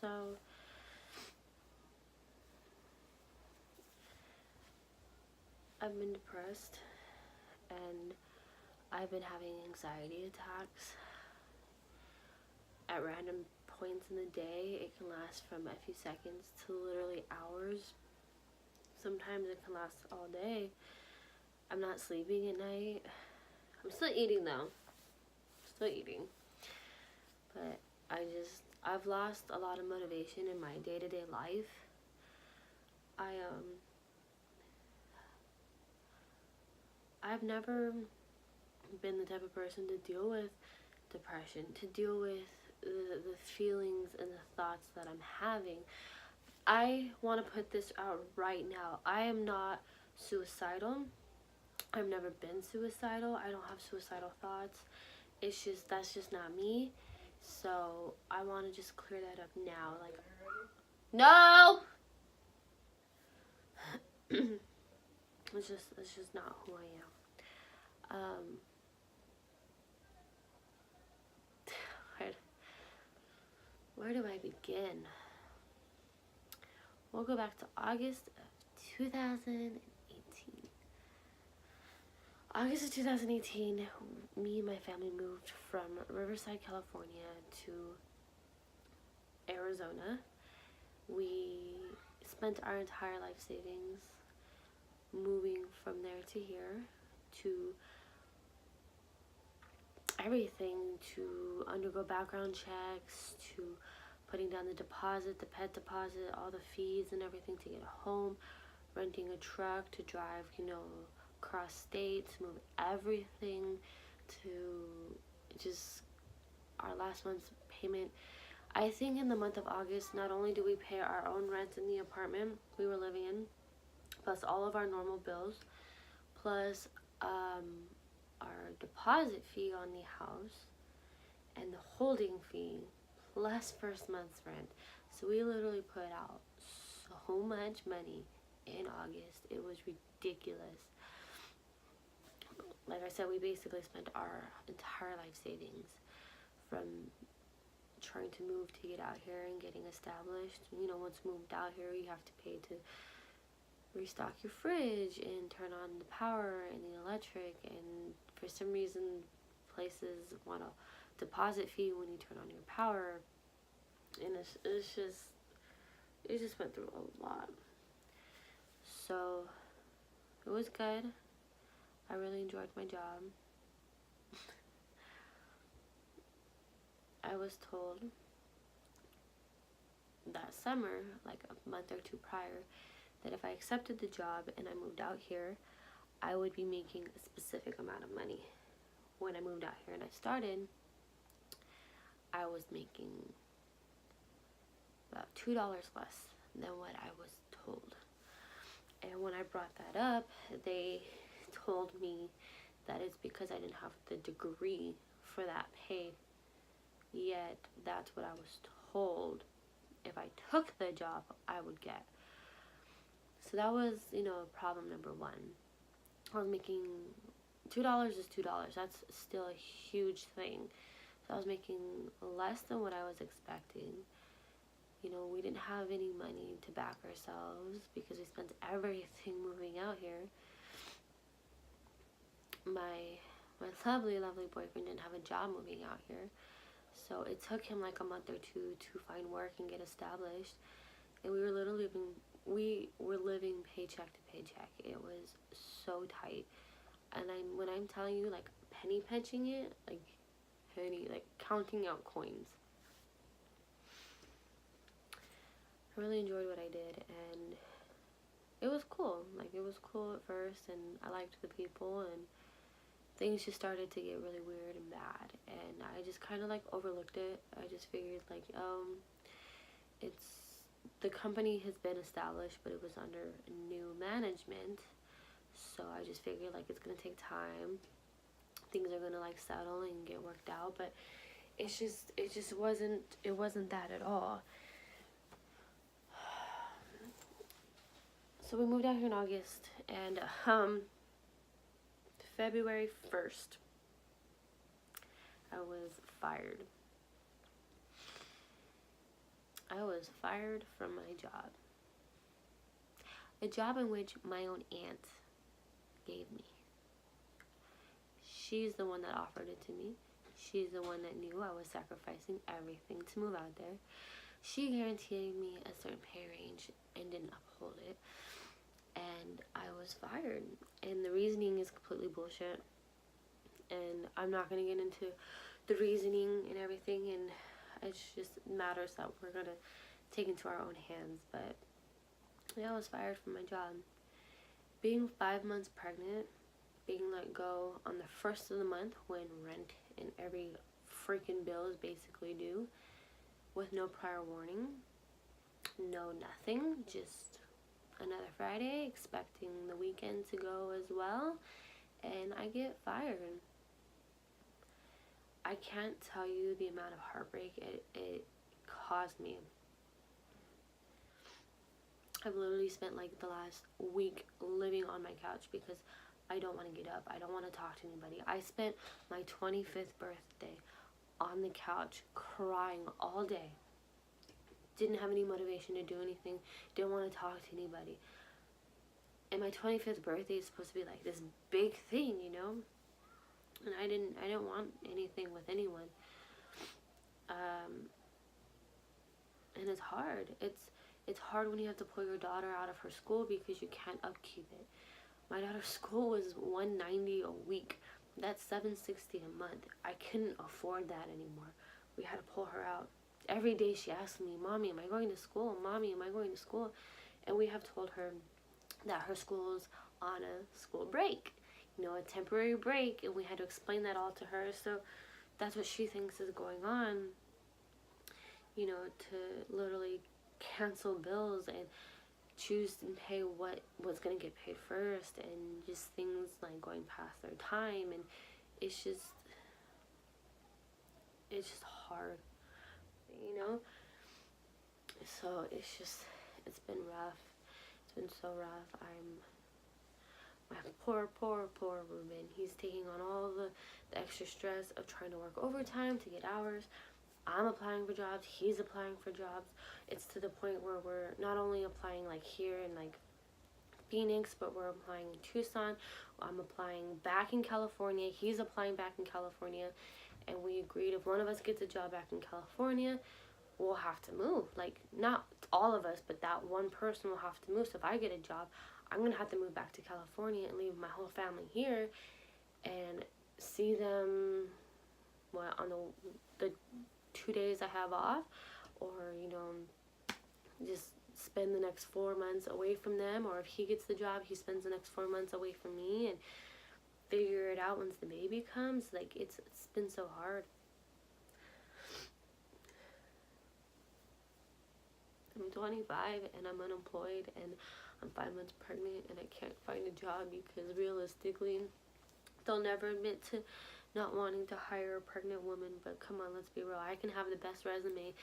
So I've been depressed, and I've been having anxiety attacks at random points in the day. It can last from a few seconds to literally hours. Sometimes it can last all day. I'm not sleeping at night. I'm still eating though. Still eating. But I've lost a lot of motivation in my day-to-day life. I've never been the type of person to deal with depression, to deal with the feelings and the thoughts that I'm having. I want to put this out right now. I am not suicidal. I've never been suicidal. I don't have suicidal thoughts. That's just not me. So I want to just clear that up now. Like, no! It's just not who I am. Where do I begin? We'll go back to August of 2018. August of 2018, me and my family moved from Riverside, California to Arizona. We spent our entire life savings moving from there to here, to everything, to undergo background checks, to putting down the deposit, the pet deposit, all the fees and everything to get a home, renting a truck to drive, across states, move everything, to just our last month's payment. I think in the month of August, not only do we pay our own rent in the apartment we were living in, plus all of our normal bills, plus our deposit fee on the house, and the holding fee, plus first month's rent. So we literally put out so much money in August. It was ridiculous. Like I said, we basically spent our entire life savings from trying to move to get out here and getting established. Once moved out here, you have to pay to restock your fridge and turn on the power and the electric, and for some reason places want a deposit fee when you turn on your power, and it just went through a lot. So it was good. I really enjoyed my job. I was told that summer, like a month or two prior, that if I accepted the job and I moved out here, I would be making a specific amount of money. When I moved out here and I started, I was making about $2 less than what I was told. And when I brought that up, they told me that it's because I didn't have the degree for that pay. Yet that's what I was told if I took the job I would get. So that was, problem number one. I was making $2 is $2. That's still a huge thing. So I was making less than what I was expecting. We didn't have any money to back ourselves because we spent everything moving out here. My lovely, lovely boyfriend didn't have a job moving out here. So it took him like a month or two to find work and get established. And we were living paycheck to paycheck. It was so tight. And when I'm telling you, like, penny pinching it, like counting out coins. I really enjoyed what I did, and it was cool. Like, it was cool at first, and I liked the people, and things just started to get really weird and bad, and I just kind of overlooked it. I just figured the company has been established, but it was under new management, so I just figured it's gonna take time. Things are gonna settle and get worked out, but it just wasn't that at all. So we moved out here in August, and February 1st, I was fired. I was was fired from my job. A job in which my own aunt gave me. She's the one that offered it to me. She's the one that knew I was sacrificing everything to move out there. She guaranteed me a certain pay range and didn't uphold it. And I was fired. And the reasoning is completely bullshit. And I'm not going to get into the reasoning and everything. And it's just matters that we're going to take into our own hands. But yeah, I was fired from my job. Being 5 months pregnant, being let go on the first of the month when rent and every freaking bill is basically due, with no prior warning, no nothing, just another Friday, expecting the weekend to go as well, and I get fired. I can't tell you the amount of heartbreak it caused me. I've literally spent like the last week living on my couch because I don't want to get up. I don't want to talk to anybody. I spent my 25th birthday on the couch crying all day. Didn't have any motivation to do anything. Didn't want to talk to anybody. And my 25th birthday is supposed to be like this big thing, you know? And I didn't want anything with anyone. And it's hard. It's hard when you have to pull your daughter out of her school because you can't upkeep it. My daughter's school was $190 a week. That's $760 a month. I couldn't afford that anymore. We had to pull her out. Every day she asked me, "Mommy, am I going to school? Mommy, am I going to school?" And we have told her that her school's on a school break. You know, a temporary break. And we had to explain that all to her. So that's what she thinks is going on. You know, to literally cancel bills and choose and pay what's going to get paid first, and just things like going past their time, and it's just hard, you know. So it's been rough. It's been so rough. My poor Ruben. He's taking on all the extra stress of trying to work overtime to get hours. I'm applying for jobs, he's applying for jobs. It's to the point where we're not only applying like here in like Phoenix, but we're applying in Tucson. I'm applying back in California, he's applying back in California, and we agreed if one of us gets a job back in California, we'll have to move. Like, not all of us, but that one person will have to move. So if I get a job, I'm gonna have to move back to California and leave my whole family here and see them on the 2 days I have off, or, you know, just spend the next 4 months away from them. Or if he gets the job, he spends the next 4 months away from me, and figure it out once the baby comes. Like, it's been so hard. I'm 25 and I'm unemployed, and I'm 5 months pregnant, and I can't find a job because realistically they'll never admit to not wanting to hire a pregnant woman. But come on, let's be real. I can have the best resume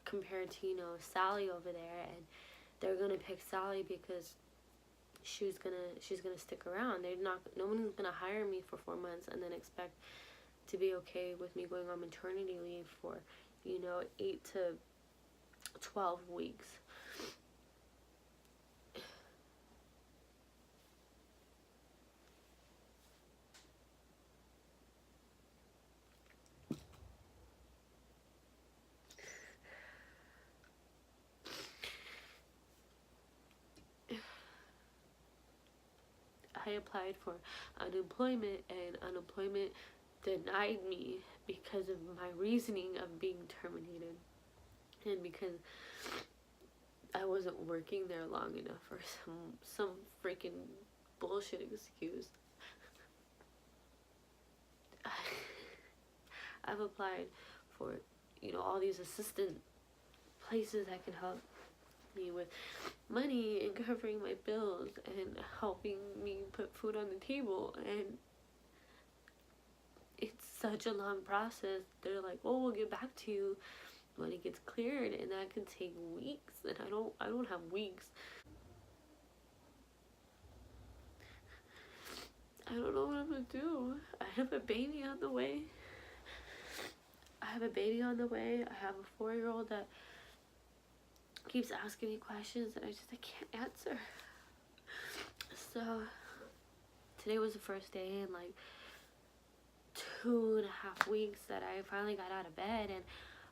compared to, you know, Sally over there, and they're gonna pick Sally because she's gonna stick around. No one's gonna hire me for 4 months and then expect to be okay with me going on maternity leave for, you know, 8 to 12 weeks. I applied for unemployment, and unemployment denied me because of my reasoning of being terminated, and because I wasn't working there long enough, or some freaking bullshit excuse. I've applied for, you know, all these assistant places that can help me with money and covering my bills and helping me put food on the table, and it's such a long process. They're like, "Oh, we'll get back to you when it gets cleared," and that could take weeks, and I don't have weeks. I don't know what I'm gonna do. I have a baby on the way. I have a 4-year-old that keeps asking me questions that I can't answer. So today was the first day in like 2.5 weeks that I finally got out of bed, and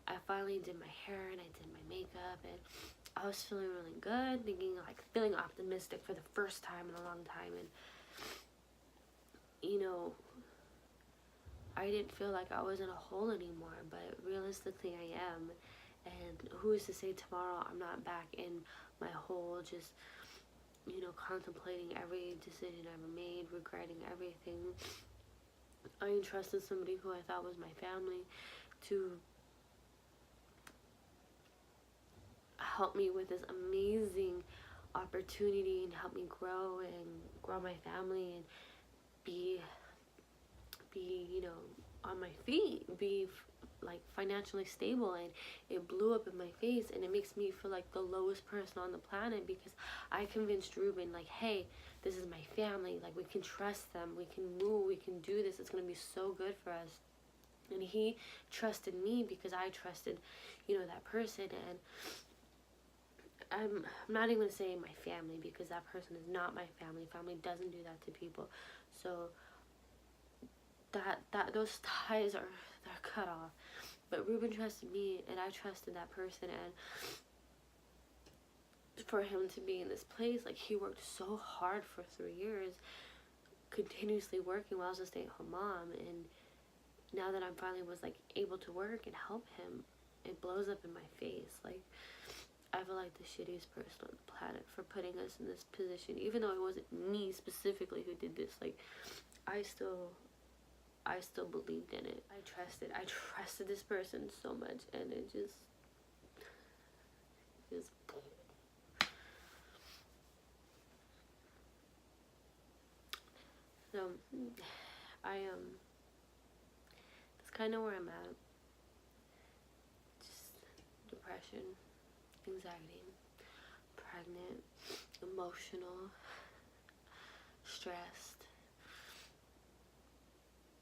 I finally did my hair and I did my makeup, and I was feeling really good, feeling optimistic for the first time in a long time. And you know, I didn't feel like I was in a hole anymore, but realistically I am. And who's to say tomorrow I'm not back in my hole, just, you know, contemplating every decision I ever made, regretting everything. I entrusted somebody who I thought was my family to help me with this amazing opportunity and help me grow my family and be you know, on my feet, be like financially stable. And it blew up in my face, and it makes me feel like the lowest person on the planet, because I convinced Ruben, like, hey, this is my family, like, we can trust them, we can move, we can do this, it's gonna be so good for us. And he trusted me because I trusted, you know, that person. And I'm not even gonna say my family, because that person is not my family. Family doesn't do that to people. So that those ties they're cut off. But Ruben trusted me, and I trusted that person. And for him to be in this place, like, he worked so hard for 3 years, continuously working while I was a stay-at-home mom. And now that I'm finally was like able to work and help him, it blows up in my face. Like, I feel like the shittiest person on the planet for putting us in this position, even though it wasn't me specifically who did this. Like, I still believed in it. I trusted this person so much, and it just so that's kind of where I'm at. Just depression, anxiety, pregnant, emotional, stressed,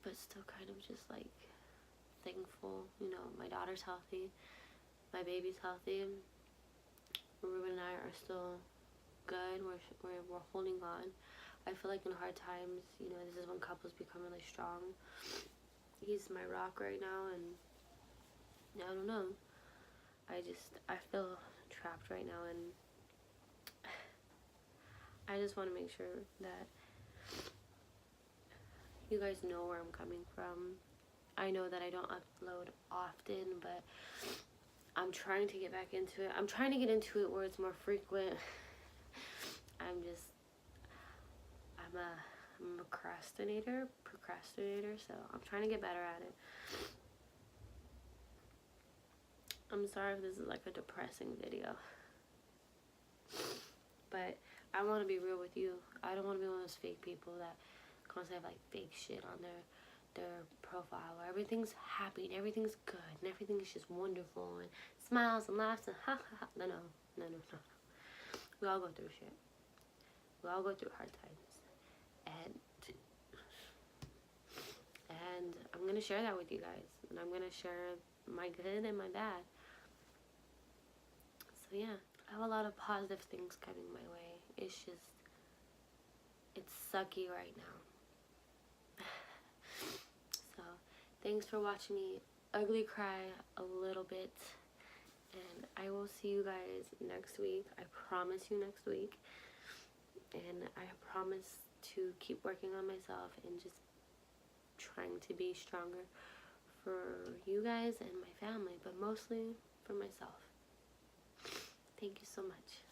but still kind of just like thankful. You know, my daughter's healthy, my baby's healthy, Ruben and I are still good. We're holding on. I feel like in hard times, you know, this is when couples become really strong. He's my rock right now, and I don't know. I feel trapped right now, and I just want to make sure that you guys know where I'm coming from. I know that I don't upload often, but I'm trying to get back into it. I'm trying to get into it where it's more frequent. I'm a procrastinator, so I'm trying to get better at it. I'm sorry if this is like a depressing video, but I want to be real with you. I don't want to be one of those fake people that constantly have like fake shit on their profile where everything's happy and everything's good and everything is just wonderful and smiles and laughs and ha ha ha. No. We all go through shit. We all go through hard times, and I'm gonna share that with you guys, and I'm gonna share my good and my bad. So yeah, I have a lot of positive things coming my way. It's sucky right now. So thanks for watching me ugly cry a little bit, and I will see you guys next week. I promise you next week. And I promise to keep working on myself and just trying to be stronger for you guys and my family, but mostly for myself. Thank you so much.